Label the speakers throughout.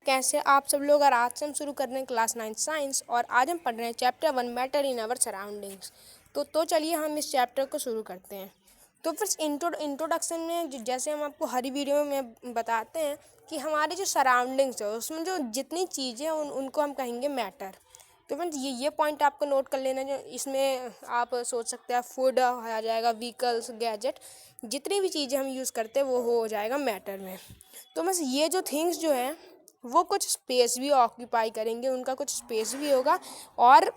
Speaker 1: कैसे आप सब लोग। और आज से हम शुरू कर रहे हैं क्लास 9 साइंस और आज हम पढ़ रहे हैं chapter 1 matter in our surroundings. तो चलिए हम इस चैप्टर को शुरू करते हैं। तो फिर इंट्रोडक्शन में जैसे हम आपको हर वीडियो में बताते हैं कि हमारे जो सराउंडिंग्स है उसमें जो जितनी चीज़ें हैं उनको हम कहेंगे मैटर। तो फ्रेंड्स ये पॉइंट आपको नोट कर लेना। जो इसमें आप सोच सकते हैं फूड आ जाएगा, व्हीकल्स, गैजेट, जितनी भी चीज़ें हम यूज़ करते हैं वो हो जाएगा मैटर में। तो बस ये जो थिंग्स जो हैं वो कुछ स्पेस भी ऑक्यूपाई करेंगे, उनका कुछ स्पेस भी होगा और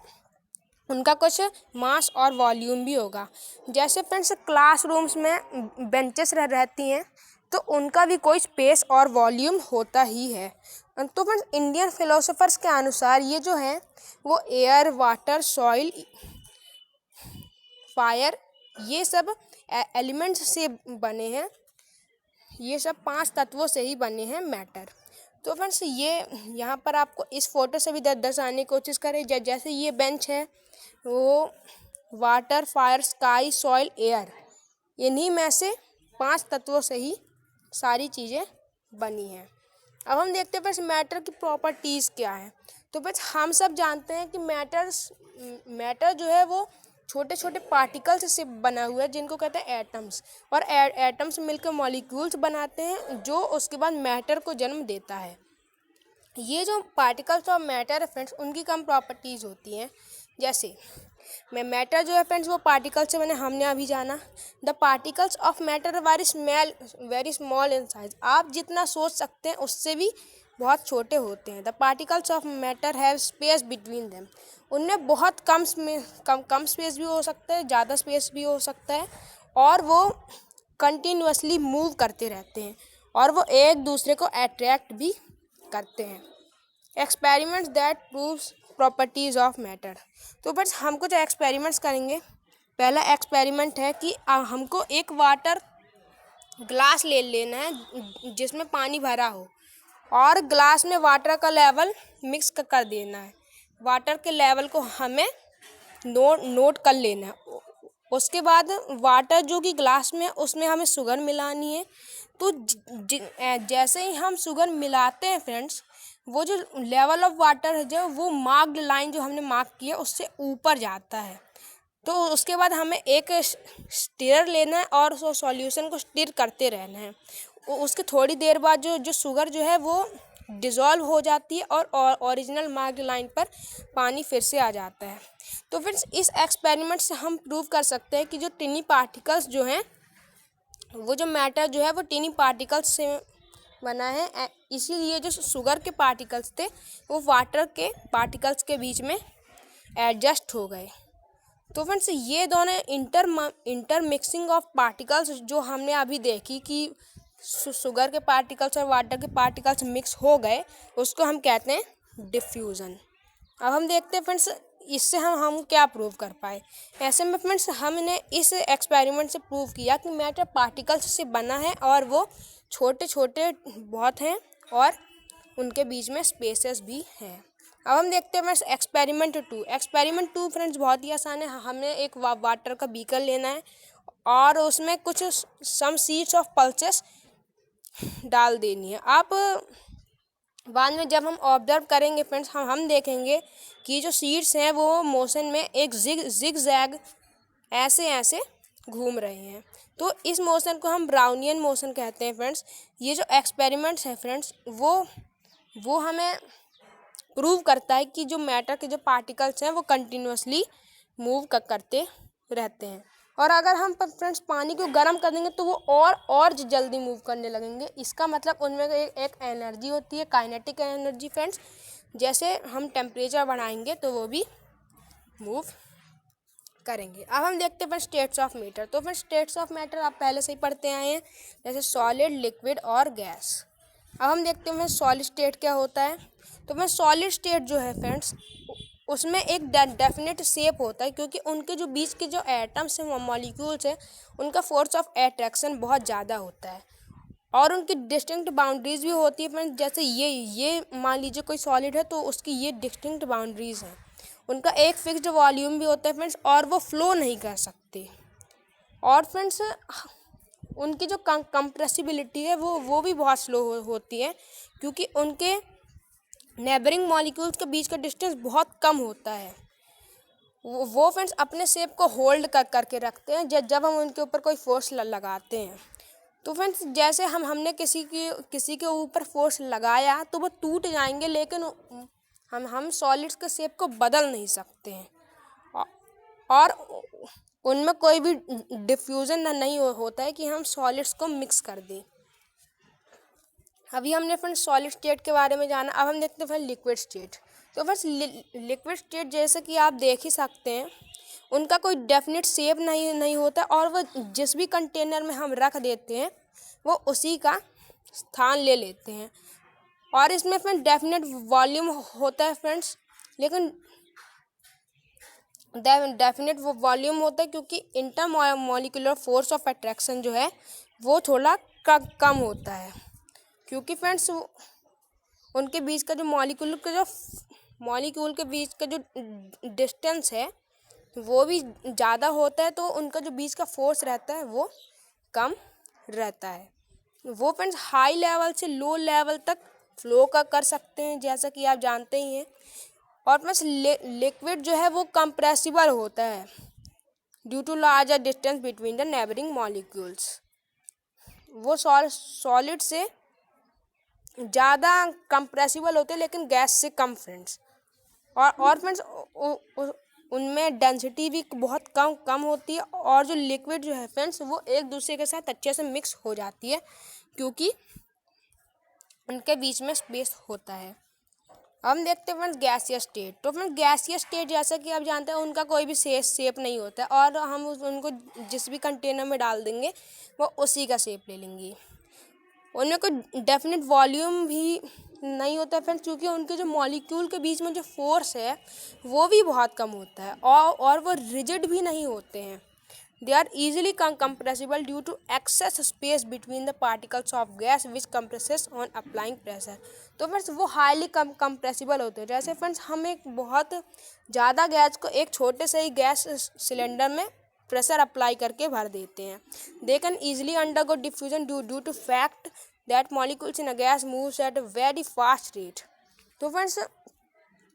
Speaker 1: उनका कुछ मास और वॉल्यूम भी होगा। जैसे फ्रेंड्स क्लासरूम्स में बेंचेस रहती हैं तो उनका भी कोई स्पेस और वॉल्यूम होता ही है। तो फ्रेंड्स इंडियन फिलोसोफर्स के अनुसार ये जो है वो एयर, वाटर, सॉइल, फायर, ये सब एलिमेंट्स से बने हैं। ये सब 5 तत्वों से ही बने हैं मैटर। तो फ्रेंड्स ये यहाँ पर आपको इस फोटो से भी दर्शाने की कोशिश करें। जैसे ये बेंच है वो water, fire, sky, soil, air, इन्हीं में से 5 तत्वों से ही सारी चीज़ें बनी हैं। अब हम देखते हैं फ्रेंड्स मैटर की प्रॉपर्टीज़ क्या है। तो फ्रेंड्स हम सब जानते हैं कि मैटर जो है वो छोटे छोटे पार्टिकल्स से बना हुआ है जिनको कहते हैं एटम्स। और एटम्स मिलकर मॉलिक्यूल्स बनाते हैं जो उसके बाद मैटर को जन्म देता है। ये जो पार्टिकल्स और मैटर है फ्रेंड्स उनकी कम प्रॉपर्टीज़ होती हैं। जैसे मैटर जो है फ्रेंड्स वो पार्टिकल्स से हमने अभी जाना। The particles of matter very small in size. आप जितना सोच सकते हैं उससे भी बहुत छोटे होते हैं। The particles of matter have space between them. उनमें बहुत कम स्पेस भी हो सकता है, ज़्यादा स्पेस भी हो सकता है, और वो कंटिन्यूअसली मूव करते रहते हैं और वो एक दूसरे को अट्रैक्ट भी करते हैं। Experiments that proves properties of matter. तो बस हम कुछ एक्सपेरिमेंट्स करेंगे। पहला एक्सपेरिमेंट है कि हमको एक वाटर ग्लास ले लेना है जिसमें पानी भरा हो और ग्लास में वाटर का लेवल मिक्स कर देना है। वाटर के लेवल को हमें नोट कर लेना है। उसके बाद वाटर जो कि ग्लास में उसमें हमें शुगर मिलानी है। तो जैसे ही हम शुगर मिलाते हैं फ्रेंड्स वो जो लेवल ऑफ वाटर है जो वो मार्क्ड लाइन जो हमने मार्क किया उससे ऊपर जाता है। तो उसके बाद हमें एक स्टीयर लेना है और उस सॉल्यूशन को स्टीर करते रहना है। उसके थोड़ी देर बाद जो शुगर जो है वो डिज़ोल्व हो जाती है और ओरिजिनल मार्क्ड लाइन पर पानी फिर से आ जाता है। तो फिर इस एक्सपेरिमेंट से हम प्रूव कर सकते हैं कि जो टिनी पार्टिकल्स जो हैं वो जो मैटर जो है वो टिनी पार्टिकल्स से बना है। इसीलिए जो शुगर के पार्टिकल्स थे वो वाटर के पार्टिकल्स के बीच में एडजस्ट हो गए। तो फ्रेंड्स ये दोनों इंटरमिक्सिंग ऑफ पार्टिकल्स जो हमने अभी देखी कि शुगर के पार्टिकल्स और वाटर के पार्टिकल्स मिक्स हो गए उसको हम कहते हैं डिफ्यूज़न। अब हम देखते हैं फ्रेंड्स इससे हम क्या प्रूव कर पाए। ऐसे में फ्रेंड्स हमने इस एक्सपेरिमेंट से प्रूव किया कि मैटर पार्टिकल्स से बना है और वो छोटे छोटे बहुत हैं और उनके बीच में स्पेसेस भी हैं। अब हम देखते हैं फ्रेंड्स एक्सपेरिमेंट 2। एक्सपेरिमेंट 2 फ्रेंड्स बहुत ही आसान है। हमें एक वाटर का बीकर लेना है और उसमें कुछ सम सीड्स ऑफ पल्सेस डाल देनी है। आप बाद में जब हम ऑब्जर्व करेंगे फ्रेंड्स हम देखेंगे कि जो सीड्स हैं वो मोशन में एक जिग जैग ऐसे घूम रहे हैं। तो इस मोशन को हम ब्राउनियन मोशन कहते हैं फ्रेंड्स। ये जो एक्सपेरिमेंट्स हैं फ्रेंड्स वो हमें प्रूव करता है कि जो मैटर के जो पार्टिकल्स हैं वो कंटिन्यूअसली मूव करते रहते हैं। और अगर हम फ्रेंड्स पानी को गर्म कर देंगे तो वो और जल्दी मूव करने लगेंगे। इसका मतलब उनमें एक एनर्जी होती है, काइनेटिक एनर्जी फ्रेंड्स। जैसे हम टेम्परेचर बढ़ाएंगे तो वो भी मूव करेंगे। अब हम देखते हैं स्टेट्स ऑफ मैटर। तो फिर स्टेट्स ऑफ मैटर आप पहले से ही पढ़ते आए हैं, जैसे सॉलिड, लिक्विड और गैस। अब हम देखते हैं सॉलिड स्टेट क्या होता है। तो मैं सॉलिड स्टेट जो है फ्रेंड्स उसमें एक डेफिनेट शेप होता है क्योंकि उनके जो बीच के जो एटम्स हैं मॉलिक्यूल्स हैं उनका फोर्स ऑफ अट्रैक्शन बहुत ज़्यादा होता है और उनकी डिस्टिंक्ट बाउंड्रीज भी होती है फ्रेंड्स। जैसे ये मान लीजिए कोई सॉलिड है तो उसकी ये डिस्टिंक्ट बाउंड्रीज हैं। उनका एक फिक्स्ड वॉल्यूम भी होता है फ्रेंड्स और वो फ्लो नहीं कर सकते। और फ्रेंड्स उनकी जो कंप्रेसिबिलिटी है वो भी बहुत स्लो होती है क्योंकि उनके नेबरिंग मॉलिक्यूल्स के बीच का डिस्टेंस बहुत कम होता है। वो फ्रेंड्स अपने शेप को होल्ड करके रखते हैं जब हम उनके ऊपर कोई फोर्स लगाते हैं। तो फ्रेंड्स जैसे हमने किसी के ऊपर फोर्स लगाया तो वो टूट जाएंगे, लेकिन हम सॉलिड्स के शेप को बदल नहीं सकते हैं और उनमें कोई भी डिफ्यूज़न नहीं होता है कि हम सॉलिड्स को मिक्स कर दें। अभी हमने फ्रेंड्स सॉलिड स्टेट के बारे में जाना, अब हम देखते हैं फ्रेंड्स लिक्विड स्टेट। तो फ्रेंड्स लिक्विड स्टेट जैसे कि आप देख ही सकते हैं, उनका कोई डेफिनेट शेप नहीं होता और वो जिस भी कंटेनर में हम रख देते हैं वो उसी का स्थान ले लेते हैं। और इसमें फ्रेंड्स डेफिनेट वॉल्यूम होता है फ्रेंड्स, लेकिन डेफिनेट वो वॉल्यूम होता है क्योंकि inter molecular force of attraction जो है वो थोड़ा कम होता है, क्योंकि फ्रेंड्स उनके बीच का जो मॉलिक्यूल के बीच का जो डिस्टेंस है वो भी ज़्यादा होता है, तो उनका जो बीच का फोर्स रहता है वो कम रहता है। वो फ्रेंड्स हाई लेवल से लो लेवल तक फ्लो कर सकते हैं, जैसा कि आप जानते ही हैं। और फ्रेंड्स लिक्विड जो है वो कंप्रेसिबल होता है due to larger distance between the neighbouring molecules. वो सॉलिड से ज़्यादा कंप्रेसिबल होते हैं लेकिन गैस से कम फ्रेंड्स। और फ्रेंड्स उनमें डेंसिटी भी बहुत कम होती है, और जो लिक्विड जो है फ्रेंड्स वो एक दूसरे के साथ अच्छे से मिक्स हो जाती है क्योंकि उनके बीच में स्पेस होता है। हम देखते हैं फ्रेंड्स गैसियस स्टेट। तो फ्रेंड्स गैसियस स्टेट जैसा कि आप जानते हैं उनका कोई भी शेप नहीं होता है, और हम उनको जिस भी कंटेनर में डाल देंगे वो उसी का शेप ले लेंगी। उनमें कोई डेफिनेट वॉल्यूम भी नहीं होता है फ्रेंड्स, क्योंकि उनके जो मॉलिक्यूल के बीच में जो फोर्स है वो भी बहुत कम होता है, और वो रिजिड भी नहीं होते हैं। They are easily compressible due to excess space between the particles of gas which compresses on applying pressure. तो फ्रेंड्स वो हाईली कंप्रेसिबल होते हैं। जैसे फ्रेंड्स हम एक बहुत ज़्यादा गैस को एक छोटे से ही गैस सिलेंडर में प्रेशर अप्लाई करके भर देते हैं। They can easily undergo diffusion due to fact that molecules in a gas moves at a very fast rate. तो फ्रेंड्स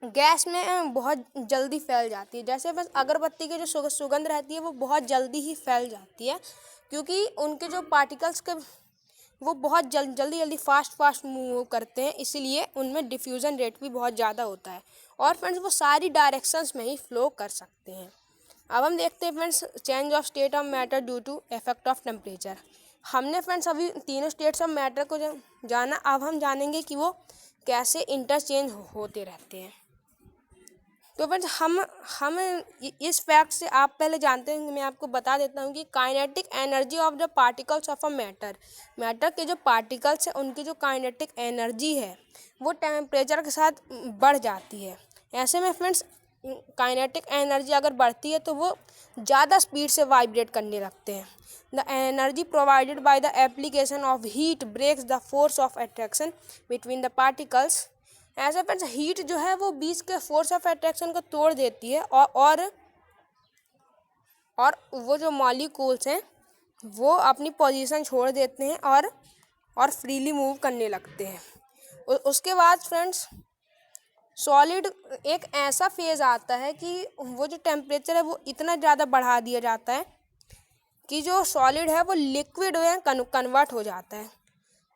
Speaker 1: गैस में बहुत जल्दी फैल जाती है। जैसे बस अगरबत्ती की जो सुगंध रहती है वो बहुत जल्दी ही फैल जाती है, क्योंकि उनके जो पार्टिकल्स के वो बहुत जल्दी फास्ट मूव करते हैं, इसीलिए उनमें डिफ्यूज़न रेट भी बहुत ज़्यादा होता है। और फ्रेंड्स वो सारी डायरेक्शंस में ही फ्लो कर सकते हैं। अब हम देखते हैं friends change of state of matter due to effect of temperature. हमने फ्रेंड्स अभी तीनों स्टेट्स ऑफ मैटर को जाना, अब हम जानेंगे कि वो कैसे इंटरचेंज होते रहते हैं। तो फ्रेंड्स हम इस फैक्ट से आप पहले जानते हैं, मैं आपको बता देता हूँ कि kinetic energy of the particles of a matter के जो पार्टिकल्स हैं उनकी जो काइनेटिक एनर्जी है वो टेम्परेचर के साथ बढ़ जाती है। ऐसे में फ्रेंड्स काइनेटिक एनर्जी अगर बढ़ती है तो वो ज़्यादा स्पीड से वाइब्रेट करने लगते हैं। The energy provided by the application of heat breaks the force of attraction between the particles. ऐसे फ्रेंड्स हीट जो है वो बीच के फोर्स ऑफ अट्रैक्शन को तोड़ देती है, और वो जो मॉलिक्यूल्स हैं वो अपनी पोजीशन छोड़ देते हैं और फ्रीली मूव करने लगते हैं। उसके बाद फ्रेंड्स सॉलिड एक ऐसा फेज़ आता है कि वो जो टेम्परेचर है वो इतना ज़्यादा बढ़ा दिया जाता है कि जो सॉलिड है वो लिक्विड में कन्वर्ट हो जाता है।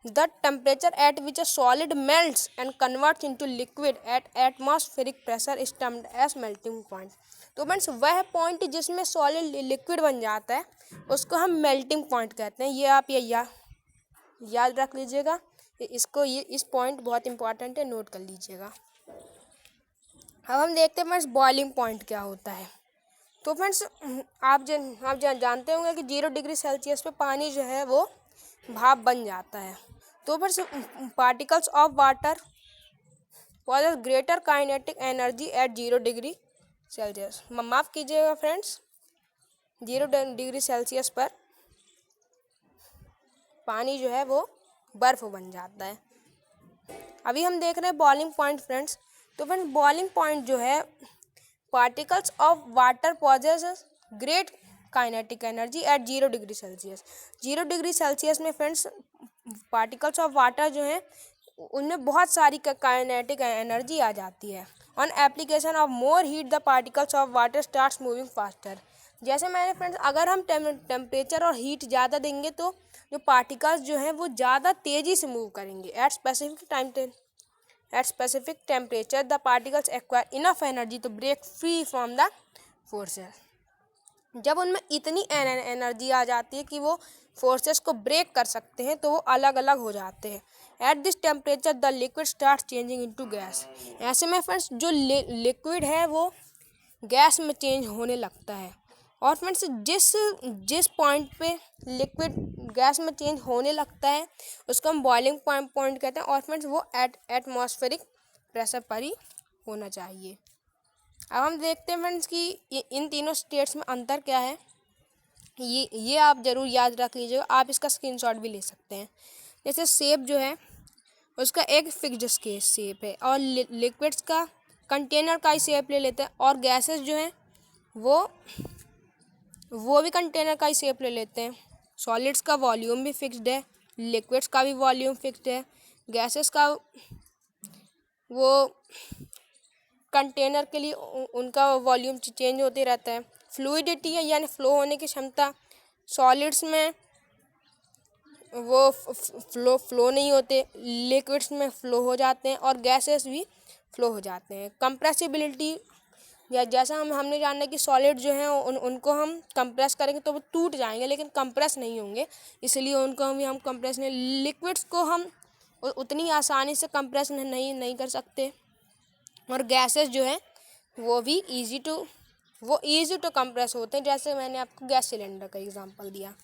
Speaker 1: The temperature at which a solid melts and converts into liquid at atmospheric pressure is termed as melting point। तो फ्रेंड्स वह पॉइंट जिसमें सॉलिड लिक्विड बन जाता है उसको हम मेल्टिंग पॉइंट कहते हैं। ये आप याद रख लीजिएगा, इस पॉइंट बहुत इंपॉर्टेंट है, नोट कर लीजिएगा। अब हम देखते हैं फ्रेंड्स बॉइलिंग पॉइंट क्या होता है। तो फ्रेंड्स आप जानते होंगे कि 0 डिग्री सेल्सियस पे पानी जो है वो भाप बन जाता है। तो फिर particles of water possess greater kinetic energy at 0 degree Celsius. माफ़ कीजिएगा फ्रेंड्स, 0 डिग्री सेल्सियस पर पानी जो है वो बर्फ़ बन जाता है। अभी हम देख रहे हैं बॉइलिंग पॉइंट फ्रेंड्स। तो फ्रेंड्स बॉइलिंग पॉइंट जो है particles of water possess great kinetic energy at 0 degree Celsius. 0 degree Celsius में फ्रेंड्स पार्टिकल्स ऑफ वाटर जो हैं उनमें बहुत सारी काइनेटिक एनर्जी आ जाती है। On application of more heat the particles of water starts moving faster. जैसे मैंने फ्रेंड्स, अगर हम टेम्परेचर और हीट ज़्यादा देंगे तो जो पार्टिकल्स जो हैं वो ज़्यादा तेज़ी से मूव करेंगे। At specific temperature the particles acquire enough energy to break free from the forces. जब उनमें इतनी एनर्जी आ जाती है कि वो फोर्सेस को ब्रेक कर सकते हैं तो वो अलग अलग हो जाते हैं। At this temperature the liquid start changing into gas. ऐसे में फ्रेंड्स जो लिक्विड है वो गैस में चेंज होने लगता है। और फ्रेंड्स जिस पॉइंट पे लिक्विड गैस में चेंज होने लगता है उसको हम बॉइलिंग पॉइंट कहते हैं। और फ्रेंड्स वो एटमॉस्फेरिक प्रेशर पर ही होना चाहिए। अब हम देखते हैं फ्रेंड्स कि इन तीनों स्टेट्स में अंतर क्या है। ये आप ज़रूर याद रख लीजिएगा, आप इसका स्क्रीनशॉट भी ले सकते हैं। जैसे शेप जो है उसका एक फिक्स्ड शेप है, और लिक्विड्स का कंटेनर का ही शेप ले लेते हैं, और गैसेस जो हैं वो भी कंटेनर का ही शेप ले लेते हैं। सॉलिड्स का वॉल्यूम भी फिक्स्ड है, लिक्विड्स का भी वॉल्यूम फिक्स्ड है, गैसेस का वो कंटेनर के लिए उनका वॉल्यूम चेंज होते रहता है। फ्लूइडिटी है यानी फ्लो होने की क्षमता, सॉलिड्स में वो फ्लो नहीं होते, लिक्विड्स में फ्लो हो जाते हैं, और गैसेस भी फ्लो हो जाते हैं। कंप्रेसिबिलिटी, या जैसा हमने जाना कि सॉलिड जो हैं उनको हम कंप्रेस करेंगे तो वो टूट जाएंगे लेकिन कंप्रेस नहीं होंगे, इसलिए उनको हम कंप्रेस नहीं। लिक्विड्स को हम उतनी आसानी से कंप्रेस नहीं कर सकते, और गैसेस जो है वो भी ईजी टू कंप्रेस होते हैं। जैसे मैंने आपको गैस सिलेंडर का एग्जांपल दिया।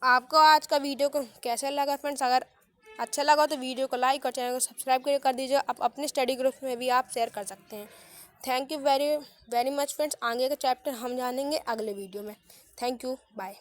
Speaker 1: आपको आज का वीडियो को कैसा लगा फ्रेंड्स? अगर अच्छा लगा तो वीडियो को लाइक और चैनल को सब्सक्राइब कर दीजिए। आप अपने स्टडी ग्रुप में भी आप शेयर कर सकते हैं। Thank you very very much friends. आगे का चैप्टर हम जानेंगे अगले वीडियो में। Thank you, bye.